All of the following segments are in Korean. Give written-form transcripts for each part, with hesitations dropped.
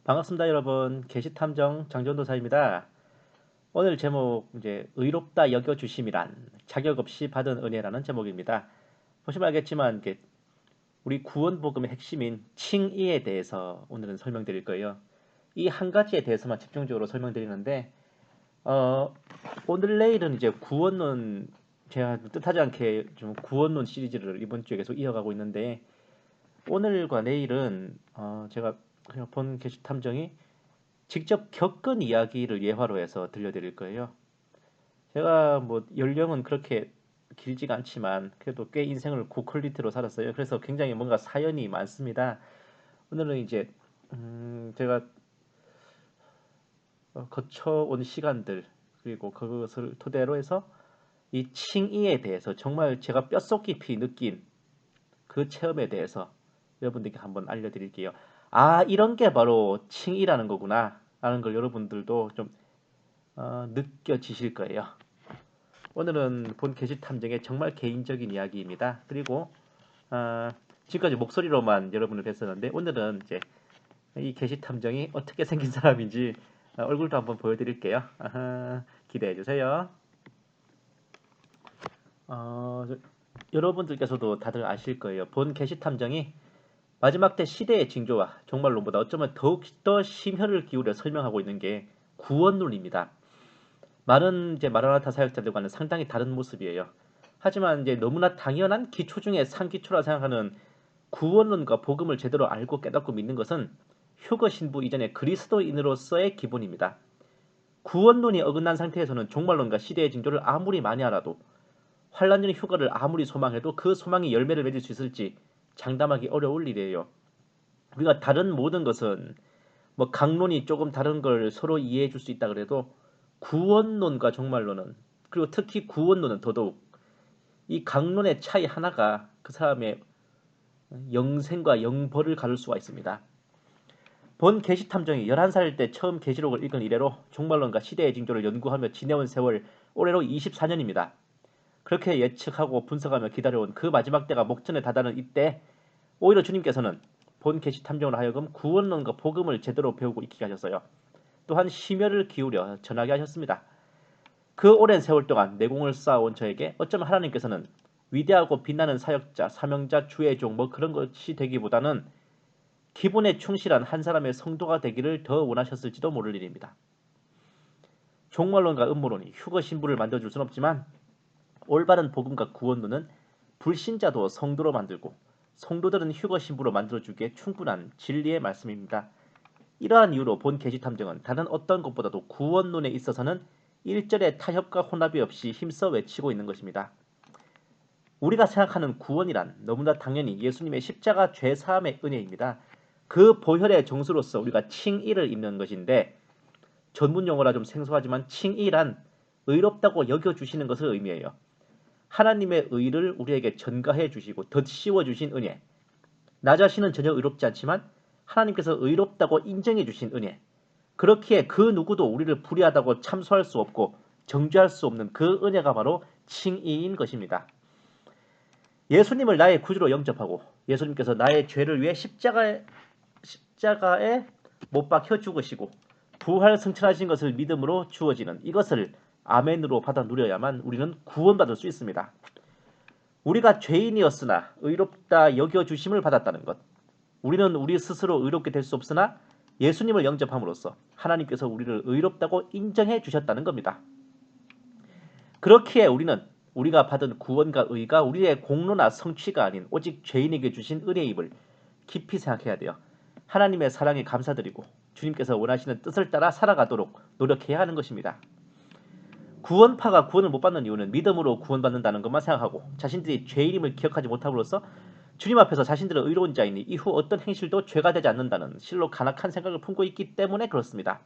반갑습니다, 여러분. 게시탐정 장전도사입니다. 오늘 제목 의롭다 여겨 주심이란 자격 없이 받은 은혜라는 제목입니다. 보시면 알겠지만 우리 구원 복음의 핵심인 칭의에 대해서 오늘은 설명드릴 거예요. 이 한 가지에 대해서만 집중적으로 설명드리는데 오늘 내일은 이제 구원론, 제가 뜻하지 않게 좀 구원론 시리즈를 이번 주에 계속 이어가고 있는데, 오늘과 내일은 제가 그냥 본 게시탐정이 직접 겪은 이야기를 예화로 해서 들려드릴 거예요. 제가 뭐 연령은 그렇게 길지가 않지만 그래도 꽤 인생을 고퀄리티로 살았어요. 그래서 굉장히 뭔가 사연이 많습니다. 오늘은 이제 제가 거쳐온 시간들, 그리고 그것을 토대로 해서 이 칭의에 대해서 정말 제가 뼛속 깊이 느낀 그 체험에 대해서 여러분들께 한번 알려드릴게요. 아, 이런 게 바로 칭의라는 거구나 라는 걸 여러분들도 좀 느껴지실 거예요. 오늘은 본 게시 탐정의 정말 개인적인 이야기입니다. 그리고 지금까지 목소리로만 여러분을 뵀었는데, 오늘은 이제 이 게시 탐정이 어떻게 생긴 사람인지 얼굴도 한번 보여드릴게요. 기대해 주세요. 여러분들께서도 다들 아실 거예요. 본 게시 탐정이 마지막 때 시대의 징조와 종말론보다 어쩌면 더욱더 심혈을 기울여 설명하고 있는 게 구원론입니다. 많은 이제 마라나타 사역자들과는 상당히 다른 모습이에요. 하지만 이제 너무나 당연한 기초 중에 상기초라 생각하는 구원론과 복음을 제대로 알고 깨닫고 믿는 것은 휴거 신부 이전의 그리스도인으로서의 기본입니다. 구원론이 어긋난 상태에서는 종말론과 시대의 징조를 아무리 많이 알아도, 환란 전의 휴거를 아무리 소망해도 그 소망이 열매를 맺을 수 있을지 장담하기 어려울 일이에요. 우리가 다른 모든 것은 뭐 강론이 조금 다른 걸 서로 이해해 줄 수 있다 그래도, 구원론과 종말론은, 그리고 특히 구원론은 더더욱 이 강론의 차이 하나가 그 사람의 영생과 영벌을 가를 수가 있습니다. 본 게시탐정이 11살 때 처음 게시록을 읽은 이래로 종말론과 시대의 징조를 연구하며 지내온 세월 올해로 24년입니다. 그렇게 예측하고 분석하며 기다려온 그 마지막 때가 목전에 다다른 이때, 오히려 주님께서는 본 게시탐정으로 하여금 구원론과 복음을 제대로 배우고 익히게 하셨어요. 또한 심혈을 기울여 전하게 하셨습니다. 그 오랜 세월 동안 내공을 쌓아온 저에게 어쩌면 하나님께서는 위대하고 빛나는 사역자, 사명자, 주의 종 뭐 그런 것이 되기보다는 기본에 충실한 한 사람의 성도가 되기를 더 원하셨을지도 모를 일입니다. 종말론과 음모론이 휴거 신부를 만들어줄 순 없지만, 올바른 복음과 구원론은 불신자도 성도로 만들고 성도들은 휴거 신부로 만들어주기에 충분한 진리의 말씀입니다. 이러한 이유로 본 게시탐정은 다른 어떤 것보다도 구원론에 있어서는 일절의 타협과 혼합이 없이 힘써 외치고 있는 것입니다. 우리가 생각하는 구원이란 너무나 당연히 예수님의 십자가 죄사함의 은혜입니다. 그 보혈의 정수로서 우리가 칭의를 입는 것인데, 전문 용어라 좀 생소하지만 칭의란 의롭다고 여겨주시는 것을 의미해요. 하나님의 의를 우리에게 전가해 주시고 덧씌워 주신 은혜, 나 자신은 전혀 의롭지 않지만 하나님께서 의롭다고 인정해 주신 은혜, 그렇기에 그 누구도 우리를 불의하다고 참소할 수 없고 정죄할 수 없는 그 은혜가 바로 칭의인 것입니다. 예수님을 나의 구주로 영접하고 예수님께서 나의 죄를 위해 십자가에 못 박혀 죽으시고 부활 승천하신 것을 믿음으로 주어지는 이것을 아멘으로 받아 누려야만 우리는 구원받을 수 있습니다. 우리가 죄인이었으나 의롭다 여겨주심을 받았다는 것, 우리는 우리 스스로 의롭게 될 수 없으나 예수님을 영접함으로써 하나님께서 우리를 의롭다고 인정해 주셨다는 겁니다. 그렇기에 우리는 우리가 받은 구원과 의가 우리의 공로나 성취가 아닌 오직 죄인에게 주신 은혜임을 깊이 생각해야 돼요. 하나님의 사랑에 감사드리고 주님께서 원하시는 뜻을 따라 살아가도록 노력해야 하는 것입니다. 구원파가 구원을 못 받는 이유는 믿음으로 구원받는다는 것만 생각하고 자신들이 죄인임을 기억하지 못함으로써 주님 앞에서 자신들은 의로운 자이니 이후 어떤 행실도 죄가 되지 않는다는 실로 간악한 생각을 품고 있기 때문에 그렇습니다.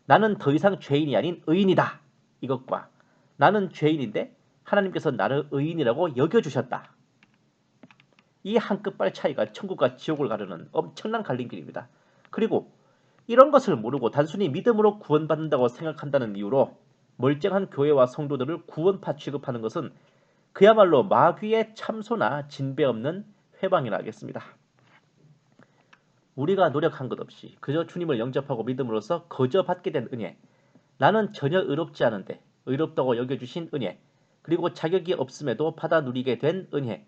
나는 더 이상 죄인이 아닌 의인이다, 이것과 나는 죄인인데 하나님께서 나를 의인이라고 여겨주셨다, 이 한 끗발 차이가 천국과 지옥을 가르는 엄청난 갈림길입니다. 그리고 이런 것을 모르고 단순히 믿음으로 구원받는다고 생각한다는 이유로 멀쩡한 교회와 성도들을 구원파 취급하는 것은 그야말로 마귀의 참소나 진배 없는 회방이라 하겠습니다. 우리가 노력한 것 없이 그저 주님을 영접하고 믿음으로써 거저 받게 된 은혜, 나는 전혀 의롭지 않은데 의롭다고 여겨주신 은혜, 그리고 자격이 없음에도 받아 누리게 된 은혜,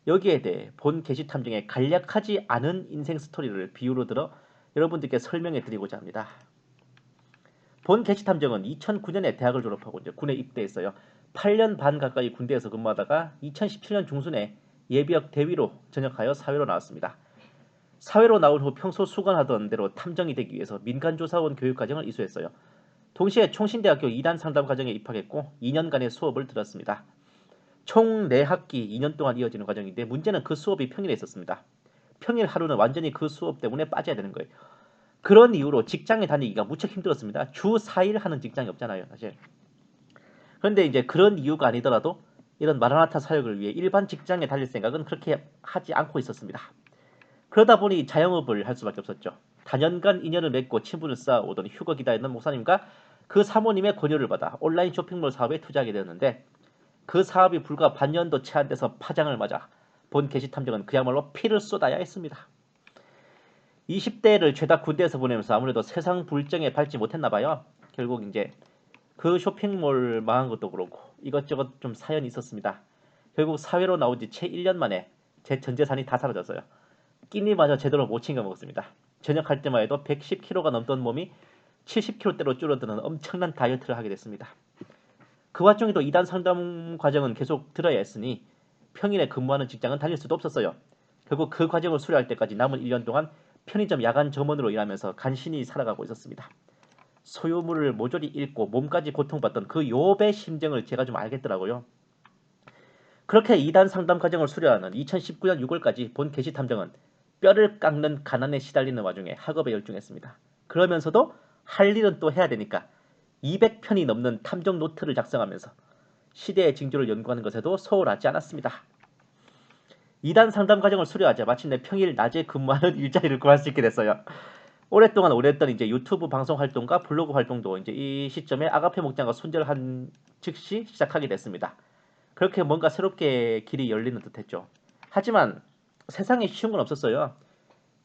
여기에 대해 본 게시 탐정의 간략하지 않은 인생 스토리를 비유로 들어 여러분들께 설명해 드리고자 합니다. 본 게시 탐정은 2009년에 대학을 졸업하고 이제 군에 입대했어요. 8년 반 가까이 군대에서 근무하다가 2017년 중순에 예비역 대위로 전역하여 사회로 나왔습니다. 사회로 나온 후 평소 수건하던 대로 탐정이 되기 위해서 민간조사원 교육과정을 이수했어요. 동시에 총신대학교 2단 상담과정에 입학했고 2년간의 수업을 들었습니다. 총 4학기 2년 동안 이어지는 과정인데 문제는 그 수업이 평일에 있었습니다. 평일 하루는 완전히 그 수업 때문에 빠져야 되는 거예요. 그런 이유로 직장에 다니기가 무척 힘들었습니다. 주 4일 하는 직장이 없잖아요, 사실. 그런데 이제 그런 이유가 아니더라도 이런 마라나타 사역을 위해 일반 직장에 달릴 생각은 그렇게 하지 않고 있었습니다. 그러다 보니 자영업을 할 수밖에 없었죠. 다년간 인연을 맺고 친분을 쌓아오던 휴거 기다리는 목사님과 그 사모님의 권유를 받아 온라인 쇼핑몰 사업에 투자하게 되었는데 그 사업이 불과 반년도 채 안 돼서 파장을 맞아 본 게시 탐정은 그야말로 피를 쏟아야 했습니다. 20대를 죄다 군대에서 보내면서 아무래도 세상 불정에 밟지 못했나 봐요. 결국 이제 그 쇼핑몰 망한 것도 그렇고 이것저것 좀 사연이 있었습니다. 결국 사회로 나온 지 채 1년 만에 제 전 재산이 다 사라졌어요. 끼니마저 제대로 못 챙겨 먹었습니다. 전역할 때만 해도 110kg가 넘던 몸이 70kg대로 줄어드는 엄청난 다이어트를 하게 됐습니다. 그 와중에도 2단 상담 과정은 계속 들어야 했으니 평일에 근무하는 직장은 다닐 수도 없었어요. 결국 그 과정을 수료할 때까지 남은 1년 동안 편의점 야간 점원으로 일하면서 간신히 살아가고 있었습니다. 소유물을 모조리 잃고 몸까지 고통받던 그 욥의 심정을 제가 좀 알겠더라고요. 그렇게 2단 상담 과정을 수료하는 2019년 6월까지 본 게시 탐정은 뼈를 깎는 가난에 시달리는 와중에 학업에 열중했습니다. 그러면서도 할 일은 또 해야 되니까 200편이 넘는 탐정 노트를 작성하면서 시대의 징조를 연구하는 것에도 소홀하지 않았습니다. 2단 상담 과정을 수료하자 마침내 평일 낮에 근무하는 일자리를 구할 수 있게 됐어요. 오랫동안 오래했던 이제 유튜브 방송 활동과 블로그 활동도 이제 이 시점에 아가페 목장과 손절한 즉시 시작하게 됐습니다. 그렇게 뭔가 새롭게 길이 열리는 듯했죠. 하지만 세상에 쉬운 건 없었어요.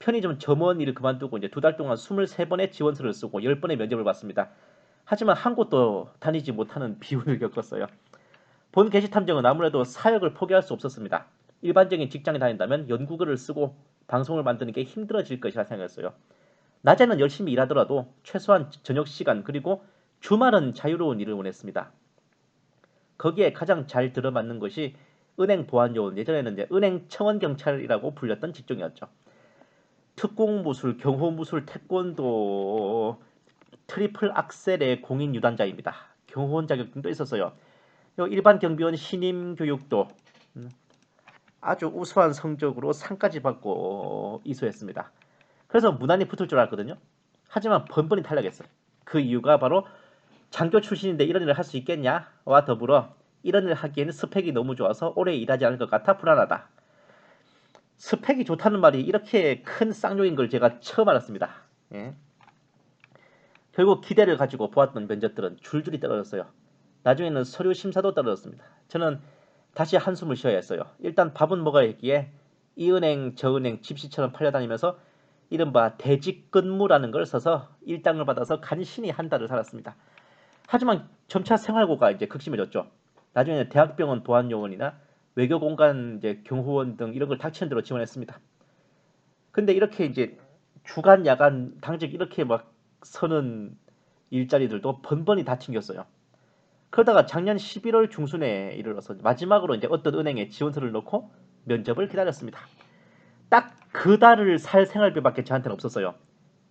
편의점 점원 일을 그만두고 이제 2달 동안 23번의 지원서를 쓰고 10번의 면접을 봤습니다. 하지만 한 곳도 다니지 못하는 비운을 겪었어요. 본 게시 탐정은 아무래도 사역을 포기할 수 없었습니다. 일반적인 직장에 다닌다면 연구글을 쓰고 방송을 만드는 게 힘들어질 것이라 생각했어요. 낮에는 열심히 일하더라도 최소한 저녁 시간 그리고 주말은 자유로운 일을 원했습니다. 거기에 가장 잘 들어맞는 것이 은행 보안요원, 예전에는 이제 은행 청원경찰이라고 불렸던 직종이었죠. 특공무술, 경호무술, 태권도, 트리플 악셀의 공인 유단자입니다. 경호원 자격증도 있었어요. 일반 경비원 신임 교육도 아주 우수한 성적으로 상까지 받고 이수했습니다. 그래서 무난히 붙을 줄 알았거든요. 하지만 번번이 탈락했어요. 그 이유가 바로 장교 출신인데 이런 일을 할 수 있겠냐와 더불어 이런 일을 하기에는 스펙이 너무 좋아서 오래 일하지 않을 것 같아 불안하다. 스펙이 좋다는 말이 이렇게 큰 쌍욕인 걸 제가 처음 알았습니다. 예. 결국 기대를 가지고 보았던 면접들은 줄줄이 떨어졌어요. 나중에는 서류 심사도 떨어졌습니다. 저는 다시 한숨을 쉬어야 했어요. 일단 밥은 먹어야 했기에 이 은행 저 은행 집시처럼 팔려다니면서 이른바 대직근무라는 걸 써서 일당을 받아서 간신히 한 달을 살았습니다. 하지만 점차 생활고가 이제 극심해졌죠. 나중에는 대학병원 보안요원이나 외교공간 이제 경호원 등 이런 걸 닥치는 대로 지원했습니다. 근데 이렇게 이제 주간 야간 당직 이렇게 막 서는 일자리들도 번번이 다 튕겼어요. 그러다가 작년 11월 중순에 이르러서 마지막으로 이제 어떤 은행에 지원서를 넣고 면접을 기다렸습니다. 딱 그 달을 살 생활비밖에 저한테는 없었어요.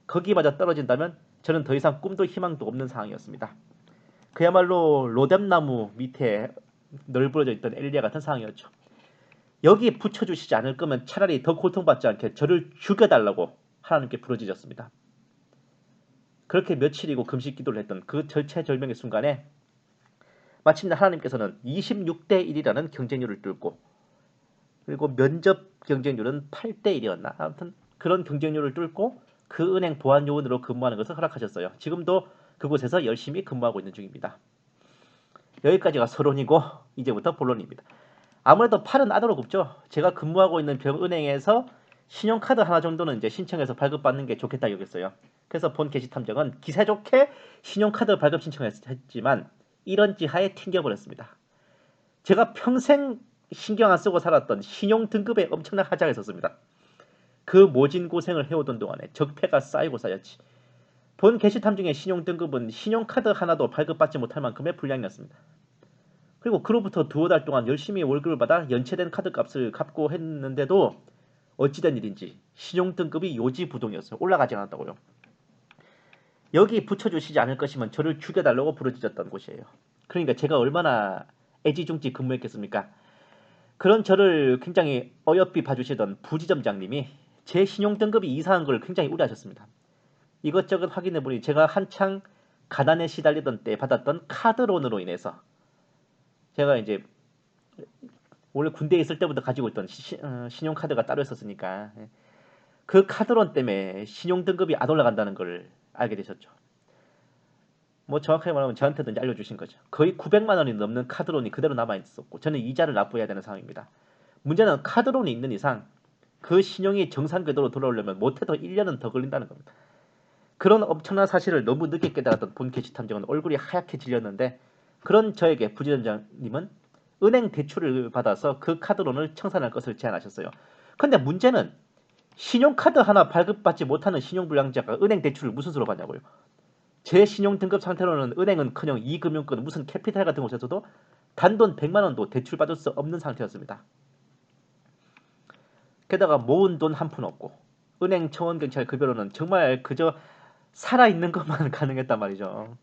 거기마저 떨어진다면 저는 더 이상 꿈도 희망도 없는 상황이었습니다. 그야말로 로뎀나무 밑에 널브러져 있던 엘리야 같은 상황이었죠. 여기 붙여주시지 않을 거면 차라리 더 고통받지 않게 저를 죽여달라고 하나님께 부르짖었습니다. 그렇게 며칠이고 금식 기도를 했던 그 절체절명의 순간에 마침내 하나님께서는 26대 1이라는 경쟁률을 뚫고 그리고 면접 경쟁률은 8대 1이었나? 아무튼 그런 경쟁률을 뚫고 그 은행 보안요원으로 근무하는 것을 허락하셨어요. 지금도 그곳에서 열심히 근무하고 있는 중입니다. 여기까지가 서론이고 이제부터 본론입니다. 아무래도 팔은 아도로 굽죠. 제가 근무하고 있는 은행에서 신용카드 하나 정도는 이제 신청해서 발급받는 게 좋겠다 여겼어요. 그래서 본 게시 탐정은 기세 좋게 신용카드 발급 신청했지만 이런 지하에 튕겨버렸습니다. 제가 평생 신경 안 쓰고 살았던 신용 등급에 엄청난 하자가 있었습니다. 그 모진 고생을 해오던 동안에 적폐가 쌓이고 쌓였지. 본 게시 탐정의 신용 등급은 신용카드 하나도 발급받지 못할 만큼의 불량이었습니다. 그리고 그로부터 두어 달 동안 열심히 월급을 받아 연체된 카드 값을 갚고 했는데도 어찌된 일인지 신용 등급이 요지부동이었어요. 올라가지 않았다고요. 여기 붙여주시지 않을 것이면 저를 죽여달라고 부르짖었던 곳이에요. 그러니까 제가 얼마나 애지중지 근무했겠습니까? 그런 저를 굉장히 어여삐 봐주시던 부지점장님이 제 신용 등급이 이상한 걸 굉장히 우려하셨습니다. 이것저것 확인해보니 제가 한창 가난에 시달리던 때 받았던 카드론으로 인해서 제가 이제 원래 군대에 있을 때부터 가지고 있던 신용카드가 따로 있었으니까 그 카드론 때문에 신용 등급이 안 올라간다는 걸 알게 되셨죠. 뭐 정확하게 말하면 저한테도 이제 알려주신 거죠. 거의 900만 원이 넘는 카드론이 그대로 남아있었고 저는 이자를 납부해야 되는 상황입니다. 문제는 카드론이 있는 이상 그 신용이 정상 궤도로 돌아오려면 못해도 1년은 더 걸린다는 겁니다. 그런 엄청난 사실을 너무 늦게 깨달았던 본 게시 탐정은 얼굴이 하얗게 질렸는데 그런 저에게 부지점장님은 은행 대출을 받아서 그 카드론을 청산할 것을 제안하셨어요. 근데 문제는 신용카드 하나 발급받지 못하는 신용불량자가 은행 대출을 무슨 수로 받냐고요. 제 신용 등급 상태로는 은행은커녕 이금융권 무슨 캐피탈 같은 곳에서도 단돈 100만 원도 대출받을 수 없는 상태였습니다. 게다가 모은 돈 한 푼 없고 은행, 청원, 경찰 급여로는 정말 그저 살아있는 것만 가능했단 말이죠.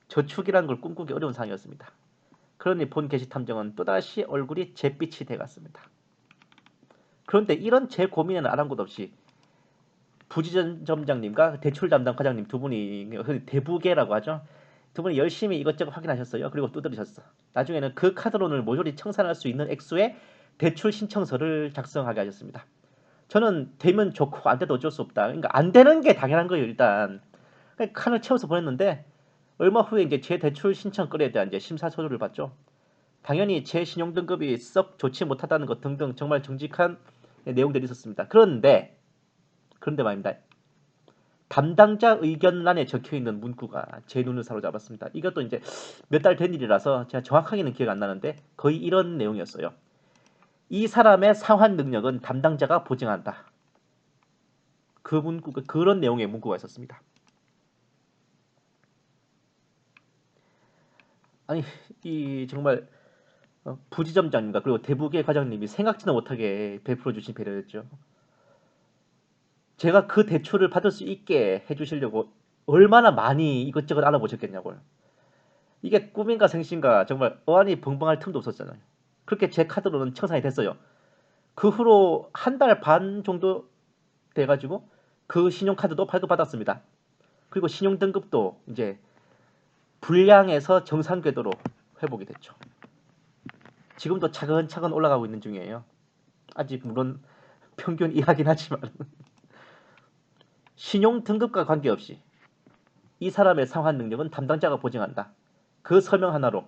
저축이란 걸 꿈꾸기 어려운 상황이었습니다. 그러니 본 게시 탐정은 또다시 얼굴이 잿빛이 돼갔습니다. 그런데 이런 제 고민에는 아랑곳 없이 부지점장님과 대출 담당 과장님 두 분이 대부계라고 하죠. 두 분이 열심히 이것저것 확인하셨어요. 그리고 두드리셨어. 나중에는 그 카드론을 모조리 청산할 수 있는 액수의 대출 신청서를 작성하게 하셨습니다. 저는 되면 좋고 안 돼도 어쩔 수 없다. 그러니까 안 되는 게 당연한 거예요. 일단 칸을 채워서 보냈는데 얼마 후에 이제 제 대출 신청 건에 대한 이제 심사서류를 봤죠. 당연히 제 신용 등급이 썩 좋지 못하다는 것 등등 정말 정직한 내용들이 있었습니다. 그런데 말입니다. 담당자 의견란에 적혀있는 문구가 제 눈을 사로잡았습니다. 이것도 이제 몇 달 된 일이라서 제가 정확하게는 기억 안 나는데 거의 이런 내용이었어요. 이 사람의 상환 능력은 담당자가 보증한다. 그 문구가 그런 내용의 문구가 있었습니다. 아니 이 정말 부지점장님과 그리고 대부계 과장님이 생각지도 못하게 베풀어 주신 배려였죠. 제가 그 대출을 받을 수 있게 해주시려고 얼마나 많이 이것저것 알아보셨겠냐고요. 이게 꿈인가 생신가 정말 어안이 벙벙할 틈도 없었잖아요. 그렇게 제 카드로는 청산이 됐어요. 그 후로 한 달 반 정도 돼가지고 그 신용카드도 발급받았습니다. 그리고 신용등급도 이제 불량에서 정상 궤도로 회복이 됐죠. 지금도 차근차근 올라가고 있는 중이에요. 아직 물론 평균 이하긴 하지만 신용 등급과 관계없이 이 사람의 상환 능력은 담당자가 보증한다. 그 서명 하나로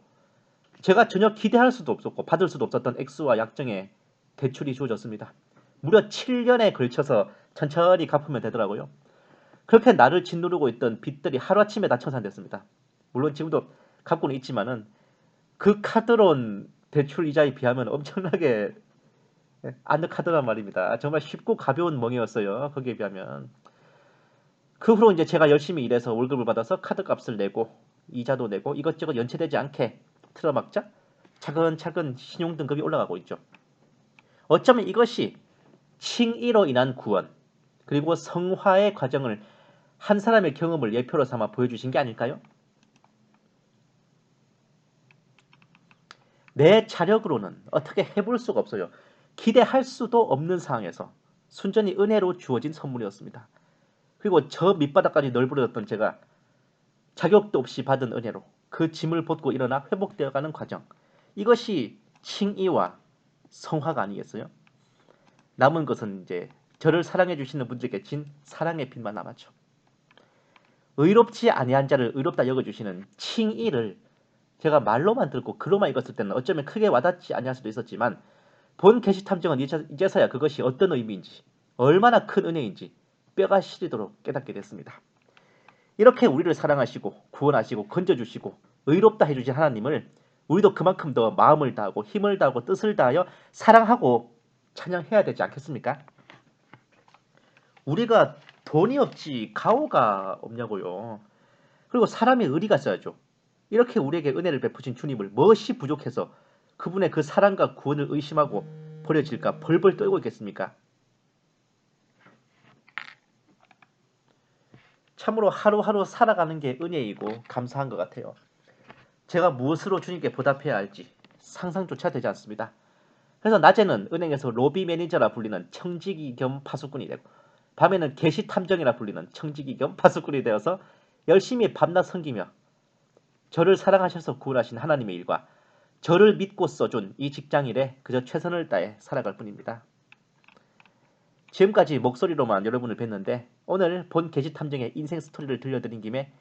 제가 전혀 기대할 수도 없었고 받을 수도 없었던 액수와 약정에 대출이 주어졌습니다. 무려 7년에 걸쳐서 천천히 갚으면 되더라고요. 그렇게 나를 짓누르고 있던 빚들이 하루아침에 다 청산됐습니다. 물론 지금도 갖고는 있지만은 그 카드론 대출 이자에 비하면 엄청나게 아늑하더란 말입니다. 정말 쉽고 가벼운 멍이었어요. 거기에 비하면. 그 후로 이제 제가 열심히 일해서 월급을 받아서 카드값을 내고 이자도 내고 이것저것 연체되지 않게 틀어막자 차근차근 신용등급이 올라가고 있죠. 어쩌면 이것이 칭의로 인한 구원 그리고 성화의 과정을 한 사람의 경험을 예표로 삼아 보여주신 게 아닐까요? 내 자력으로는 어떻게 해볼 수가 없어요. 기대할 수도 없는 상황에서 순전히 은혜로 주어진 선물이었습니다. 그리고 저 밑바닥까지 널브러졌던 제가 자격도 없이 받은 은혜로 그 짐을 벗고 일어나 회복되어가는 과정. 이것이 칭의와 성화가 아니겠어요? 남은 것은 이제 저를 사랑해 주시는 분들께 진 사랑의 빛만 남았죠. 의롭지 아니한 자를 의롭다 여겨주시는 칭의를 제가 말로만 듣고 글로만 읽었을 때는 어쩌면 크게 와닿지 아니할 수도 있었지만 본 게시 탐정은 이제서야 그것이 어떤 의미인지 얼마나 큰 은혜인지 뼈가 시리도록 깨닫게 됐습니다. 이렇게 우리를 사랑하시고 구원하시고 건져주시고 의롭다 해주신 하나님을 우리도 그만큼 더 마음을 다하고 힘을 다하고 뜻을 다하여 사랑하고 찬양해야 되지 않겠습니까? 우리가 돈이 없지 가오가 없냐고요. 그리고 사람의 의리가 있어야죠. 이렇게 우리에게 은혜를 베푸신 주님을 무엇이 부족해서 그분의 그 사랑과 구원을 의심하고 버려질까 벌벌 떨고 있겠습니까? 참으로 하루하루 살아가는 게 은혜이고 감사한 것 같아요. 제가 무엇으로 주님께 보답해야 할지 상상조차 되지 않습니다. 그래서 낮에는 은행에서 로비 매니저라 불리는 청지기 겸 파수꾼이 되고 밤에는 게시 탐정이라 불리는 청지기 겸 파수꾼이 되어서 열심히 밤낮 섬기며 저를 사랑하셔서 구원하신 하나님의 일과 저를 믿고 써준 이 직장일에 그저 최선을 다해 살아갈 뿐입니다. 지금까지 목소리로만 여러분을 뵀는데 오늘 본 게시 탐정의 인생 스토리를 들려드린 김에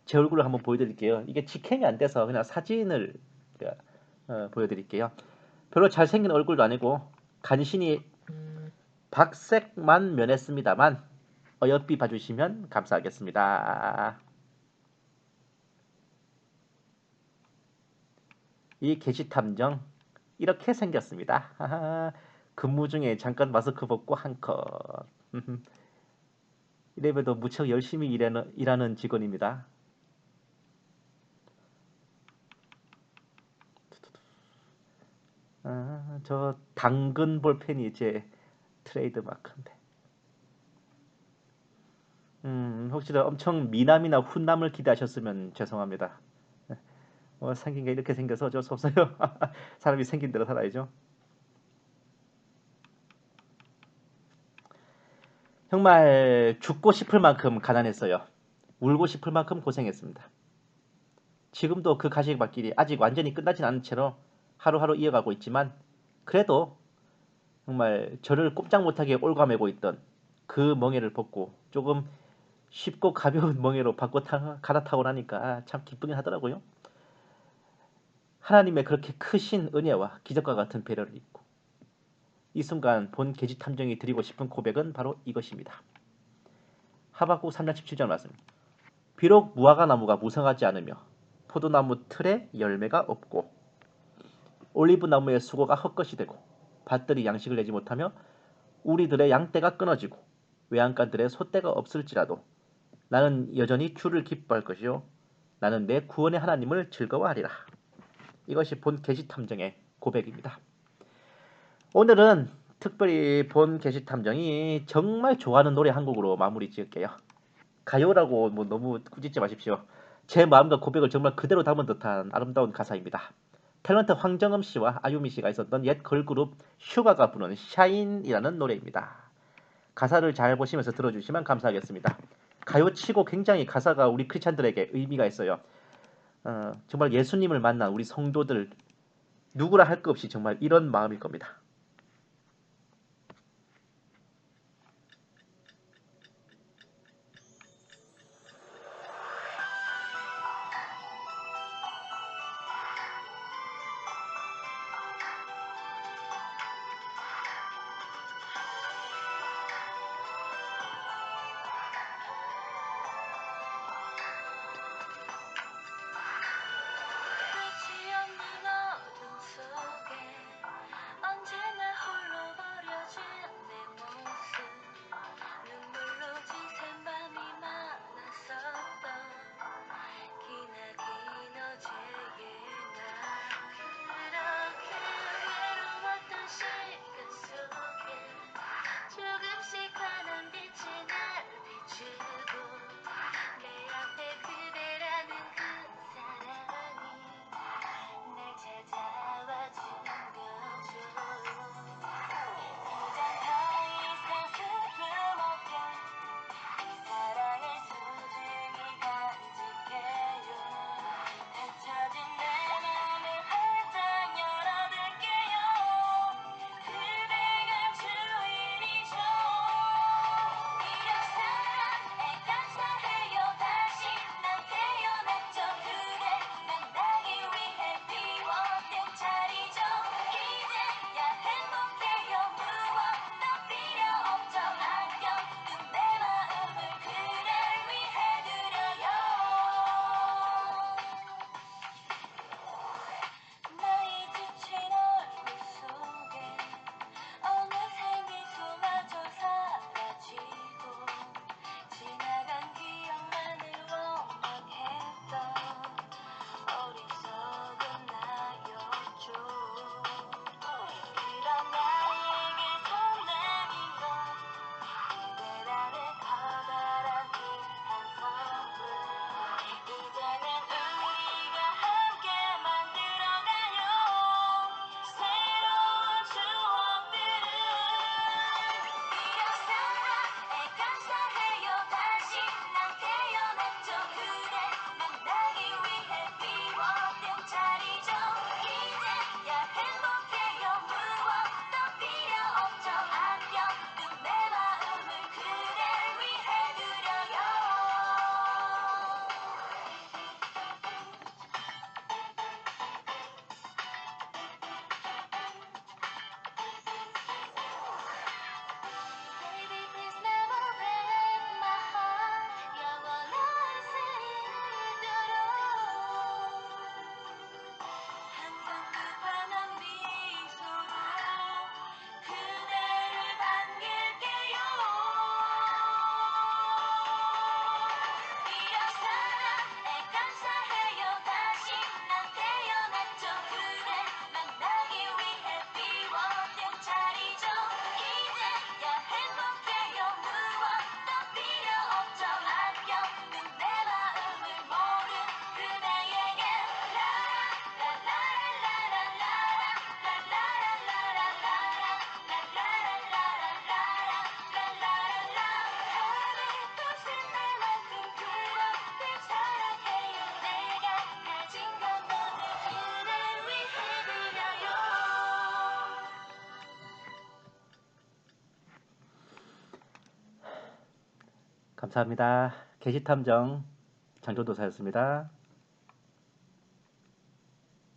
제 얼굴을 한번 보여드릴게요. 이게 직캠이 안 돼서 그냥 사진을 보여드릴게요. 별로 잘생긴 얼굴도 아니고 간신히 박색만 면했습니다만 어여삐 봐주시면 감사하겠습니다. 이 게시탐정 이렇게 생겼습니다. 근무 중에 잠깐 마스크 벗고 한컷. 이래봬도 무척 열심히 일하는 직원입니다. 저 당근 볼펜이 제 트레이드 마크인데. 혹시 엄청 미남이나 훈남을 기대하셨으면 죄송합니다. 생긴 게 이렇게 생겨서 어쩔 수 없어요. 사람이 생긴 대로 살아야죠. 정말 죽고 싶을 만큼 가난했어요. 울고 싶을 만큼 고생했습니다. 지금도 그 가시밭길이 아직 완전히 끝나진 않은 채로 하루하루 이어가고 있지만 그래도 정말 저를 꼼짝 못하게 올가매고 있던 그 멍에를 벗고 조금 쉽고 가벼운 멍에로 갈아타고 나니까 참 기쁘긴 하더라고요. 하나님의 그렇게 크신 은혜와 기적과 같은 배려를 입고 이 순간 본 계집 탐정이 드리고 싶은 고백은 바로 이것입니다. 하박국 3장 17절 말씀. 비록 무화과 나무가 무성하지 않으며 포도나무 틀에 열매가 없고 올리브 나무의 수고가 헛것이 되고 밭들이 양식을 내지 못하며 우리들의 양떼가 끊어지고 외양간들의 소떼가 없을지라도 나는 여전히 주를 기뻐할 것이요 나는 내 구원의 하나님을 즐거워하리라. 이것이 본 게시탐정의 고백입니다. 오늘은 특별히 본 게시탐정이 정말 좋아하는 노래 한 곡으로 마무리 지을게요. 가요라고 뭐 너무 꾸짖지 마십시오. 제 마음과 고백을 정말 그대로 담은 듯한 아름다운 가사입니다. 탤런트 황정음 씨와 아유미 씨가 있었던 옛 걸그룹 슈가가 부르는 샤인이라는 노래입니다. 가사를 잘 보시면서 들어주시면 감사하겠습니다. 가요치고 굉장히 가사가 우리 크리스찬들에게 의미가 있어요. 정말 예수님을 만난 우리 성도들 누구라 할 것 없이 정말 이런 마음일 겁니다. 감사합니다. 게시탐정 장조도사였습니다.